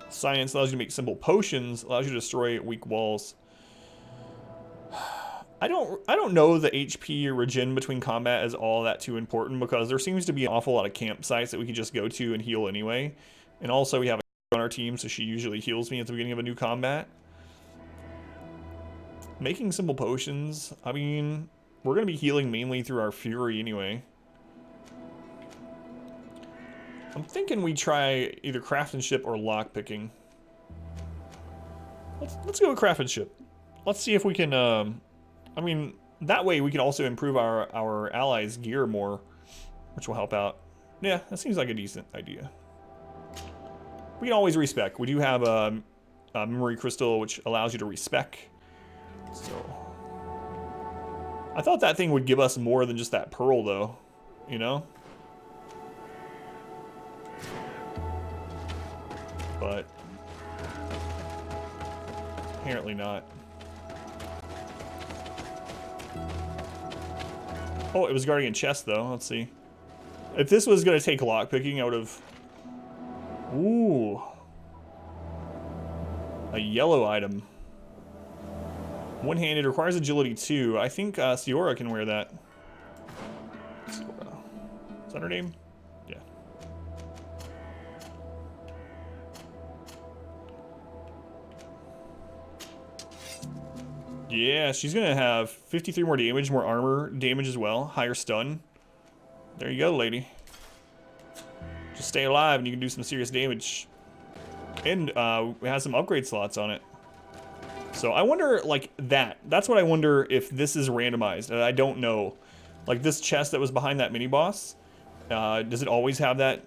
Science allows you to make simple potions. Allows you to destroy weak walls. I don't know the HP regen between combat is all that too important, because there seems to be an awful lot of campsites that we can just go to and heal anyway. And also we have a on our team, so she usually heals me at the beginning of a new combat. Making simple potions, I mean, we're going to be healing mainly through our fury anyway. I'm thinking we try either craftsmanship or lock picking. Let's go with craftsmanship. Let's see if we can, I mean, that way we can also improve our allies' gear more, which will help out. Yeah, that seems like a decent idea. We can always respec. We do have a memory crystal, which allows you to respec. So, I thought that thing would give us more than just that pearl, though. You know? But apparently not. Oh, it was guarding a chest, though. Let's see. If this was going to take lockpicking, I would have... Ooh. A yellow item. One-handed, requires agility 2. I think Siora can wear that. Siora. Is that her name? Yeah. Yeah, she's going to have 53 more damage, more armor damage as well. Higher stun. There you go, lady. Just stay alive and you can do some serious damage. And it has some upgrade slots on it. So I wonder, like, that's what I wonder if this is randomized. And I don't know. Like, this chest that was behind that mini-boss, does it always have that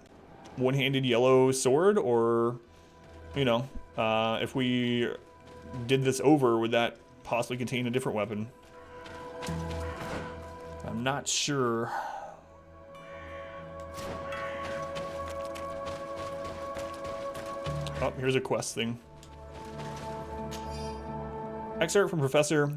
one-handed yellow sword? Or, you know, if we did this over, would that possibly contain a different weapon? I'm not sure. Oh, here's a quest thing. Excerpt from Professor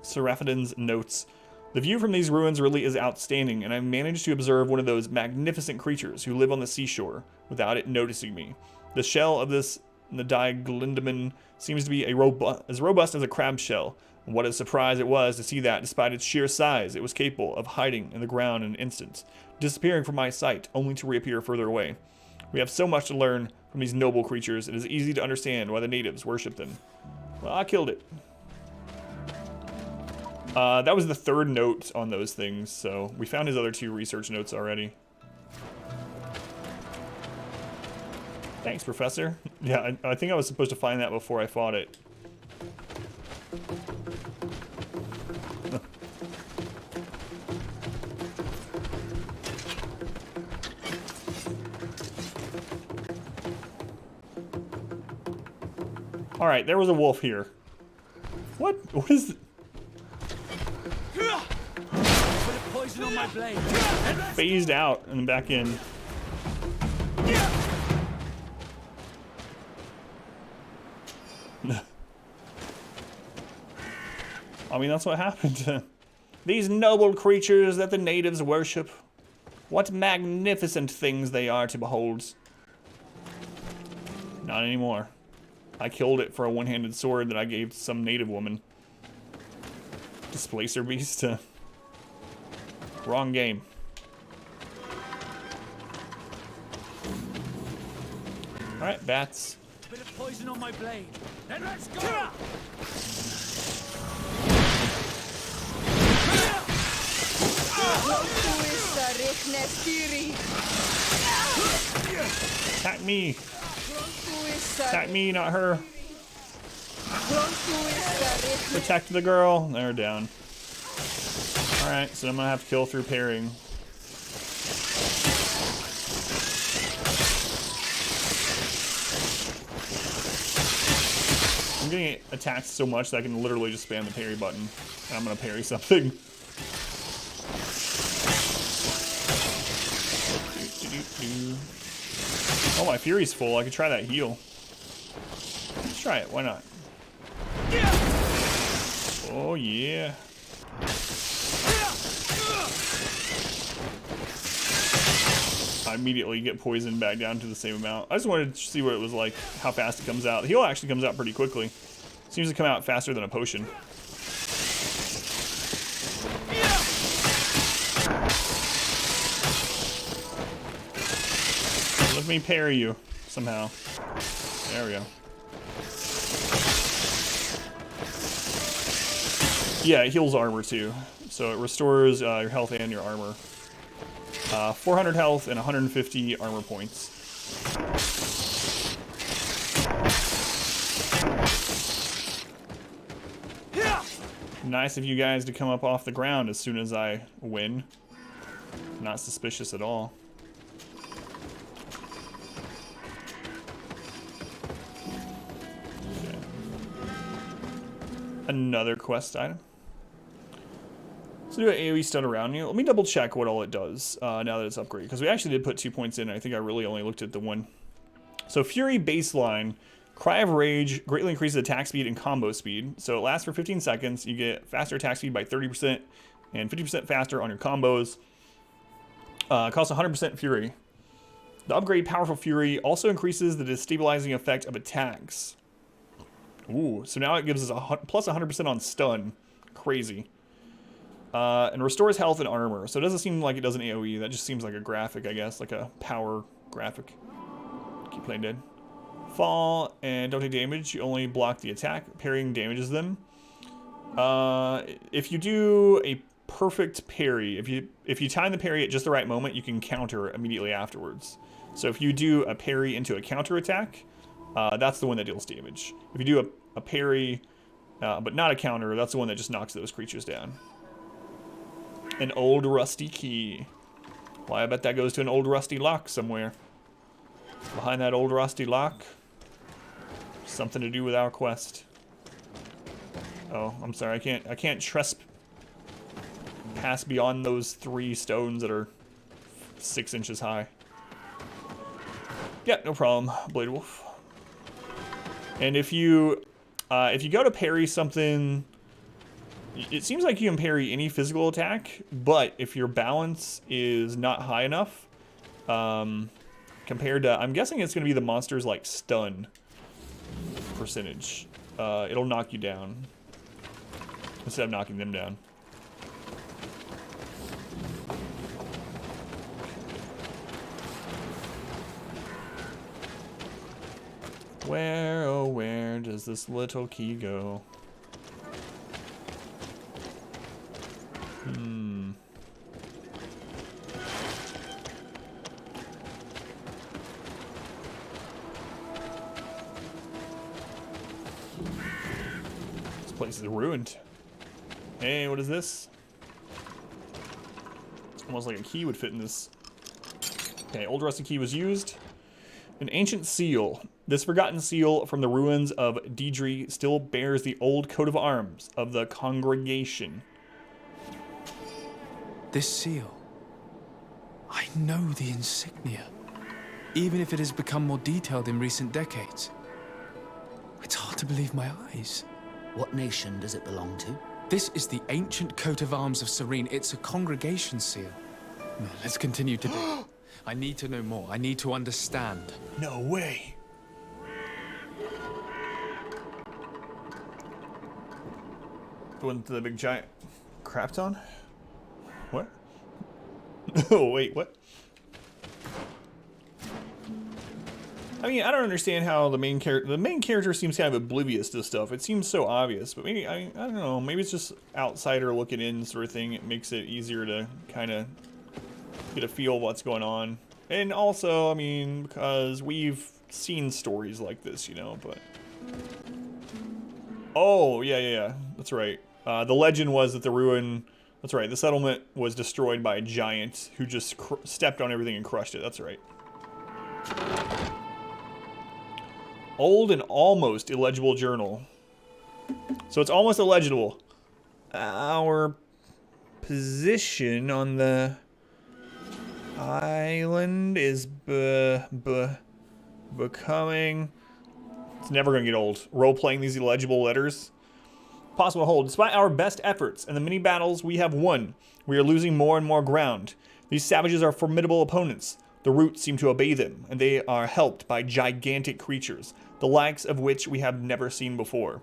Seraphin's notes. The view from these ruins really is outstanding, and I've managed to observe one of those magnificent creatures who live on the seashore without it noticing me. The shell of this Nidai seems to be as robust as a crab shell. And what a surprise it was to see that, despite its sheer size, it was capable of hiding in the ground in an instant, disappearing from my sight, only to reappear further away. We have so much to learn from these noble creatures, it is easy to understand why the natives worship them. Well, I killed it. That was the third note on those things, so we found his other 2 research notes already. Thanks, Professor. Yeah, I think I was supposed to find that before I fought it. Alright, there was a wolf here. What is... Put a poison on my blade. Phased out and back in. I mean, that's what happened to these noble creatures that the natives worship. What magnificent things they are to behold. Not anymore. I killed it for a one-handed sword that I gave to some native woman. Displacer beast. Wrong game. Alright, bats. Bit of poison on my blade. Then let's go! Attack me. Attack me, not her. Protect the girl. They're down. Alright, so I'm gonna have to kill through parrying. I'm getting attacked so much that I can literally just spam the parry button. And I'm gonna parry something. Oh, my fury's full. I could try that heal. Let's try it. Why not? Oh, yeah. immediately get poisoned back down to the same amount. I just wanted to see what it was like, how fast it comes out. The heal actually comes out pretty quickly. Seems to come out faster than a potion. Let me parry you somehow. There we go. Yeah, it heals armor too. So it restores your health and your armor. 400 health and 150 armor points. Nice of you guys to come up off the ground as soon as I win. Not suspicious at all. Okay. Another quest item. So do an AoE stun around you. Let me double check what all it does now that it's upgraded. Because we actually did put 2 points in. I think I really only looked at the one. So Fury baseline. Cry of Rage greatly increases attack speed and combo speed. So it lasts for 15 seconds. You get faster attack speed by 30% and 50% faster on your combos. Costs 100% Fury. The upgrade Powerful Fury also increases the destabilizing effect of attacks. Ooh, so now it gives us a plus 100% on stun. Crazy. And restores health and armor. So it doesn't seem like it does an AoE. That just seems like a graphic, I guess. Like a power graphic. Keep playing dead. Fall and don't take damage. You only block the attack. Parrying damages them. If you do a perfect parry, if you time the parry at just the right moment, you can counter immediately afterwards. So if you do a parry into a counter attack, that's the one that deals damage. If you do a parry, but not a counter, that's the one that just knocks those creatures down. An old rusty key. Why, I bet that goes to an old rusty lock somewhere. Behind that old rusty lock, something to do with our quest. Oh, I'm sorry, I can't pass beyond those 3 stones that are 6 inches high. Yeah, no problem, Blade Wolf. And if you go to parry something, it seems like you can parry any physical attack, but if your balance is not high enough, compared to, I'm guessing it's going to be the monster's like stun percentage. It'll knock you down instead of knocking them down. Where, oh where does this little key go? This place is ruined. Hey, what is this? Almost like a key would fit in this. Okay, old rusty key was used. An ancient seal. This forgotten seal from the ruins of Deidre still bears the old coat of arms of the congregation. This seal. I know the insignia. Even if it has become more detailed in recent decades. It's hard to believe my eyes. What nation does it belong to? This is the ancient coat of arms of Serene. It's a congregation seal. Let's continue to do. I need to know more. I need to understand. No way. Going to the big giant Crapton? What? Oh, wait, what? I mean, I don't understand how the main character seems kind of oblivious to stuff. It seems so obvious, but maybe, I don't know, maybe it's just outsider looking in sort of thing. It makes it easier to kind of get a feel of what's going on. And also, I mean, because we've seen stories like this, you know, but... Oh, yeah, that's right. The legend was that the ruin... That's right, the settlement was destroyed by a giant who just stepped on everything and crushed it. That's right. Old and almost illegible journal. So it's almost illegible. Our position on the island is becoming... It's never going to get old. Role-playing these illegible letters. Possible to hold. Despite our best efforts and the many battles we have won, we are losing more and more ground. These savages are formidable opponents. The roots seem to obey them, and they are helped by gigantic creatures, the likes of which we have never seen before.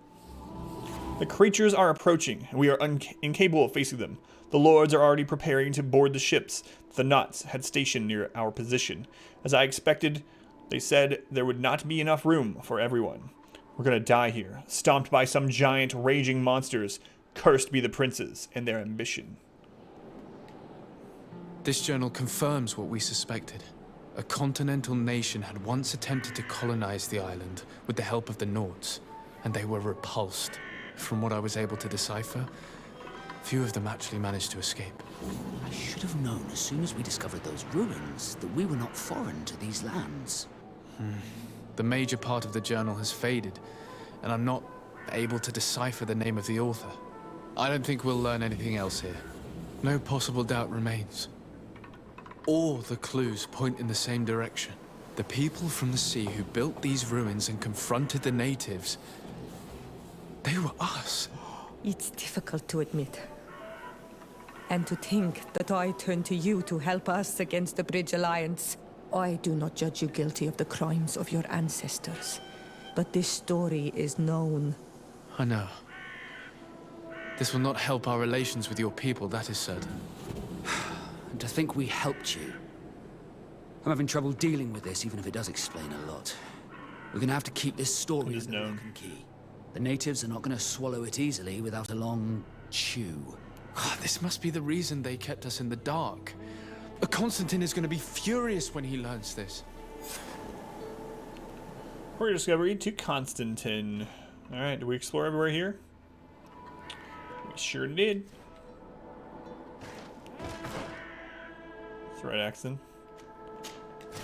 The creatures are approaching, and we are incapable of facing them. The lords are already preparing to board the ships that the Knots had stationed near our position. As I expected, they said there would not be enough room for everyone. We're gonna die here, stomped by some giant raging monsters. Cursed be the princes and their ambition. This journal confirms what we suspected. A continental nation had once attempted to colonize the island with the help of the Nords, and they were repulsed. From what I was able to decipher, few of them actually managed to escape. I should have known as soon as we discovered those ruins that we were not foreign to these lands. The major part of the journal has faded, and I'm not able to decipher the name of the author. I don't think we'll learn anything else here. No possible doubt remains. All the clues point in the same direction. The people from the sea who built these ruins and confronted the natives, they were us. It's difficult to admit. And to think that I turned to you to help us against the Bridge Alliance. I do not judge you guilty of the crimes of your ancestors. But this story is known. I know. This will not help our relations with your people, that is certain. And to think we helped you. I'm having trouble dealing with this, even if it does explain a lot. We're gonna have to keep this story It is under known. lock and key. The natives are not gonna swallow it easily without a long chew. This must be the reason they kept us in the dark. Constantine is going to be furious when he learns this. Courier discovery to Constantine. Alright, did we explore everywhere here? We sure did. That's right, Axton.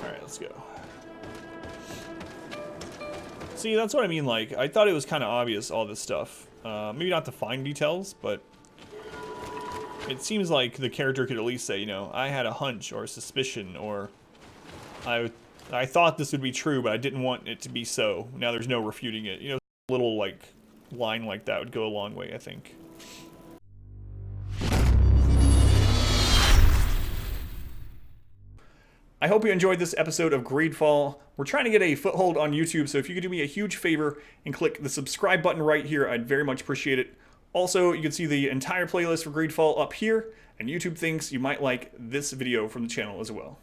Alright, let's go. See, that's what I mean, like, I thought it was kind of obvious, all this stuff. Maybe not the fine details, but it seems like the character could at least say, you know, I had a hunch or a suspicion, or I thought this would be true, but I didn't want it to be so. Now there's no refuting it. You know, a little, like, line like that would go a long way, I think. I hope you enjoyed this episode of Greedfall. We're trying to get a foothold on YouTube, so if you could do me a huge favor and click the subscribe button right here, I'd very much appreciate it. Also, you can see the entire playlist for Greedfall up here, and YouTube thinks you might like this video from the channel as well.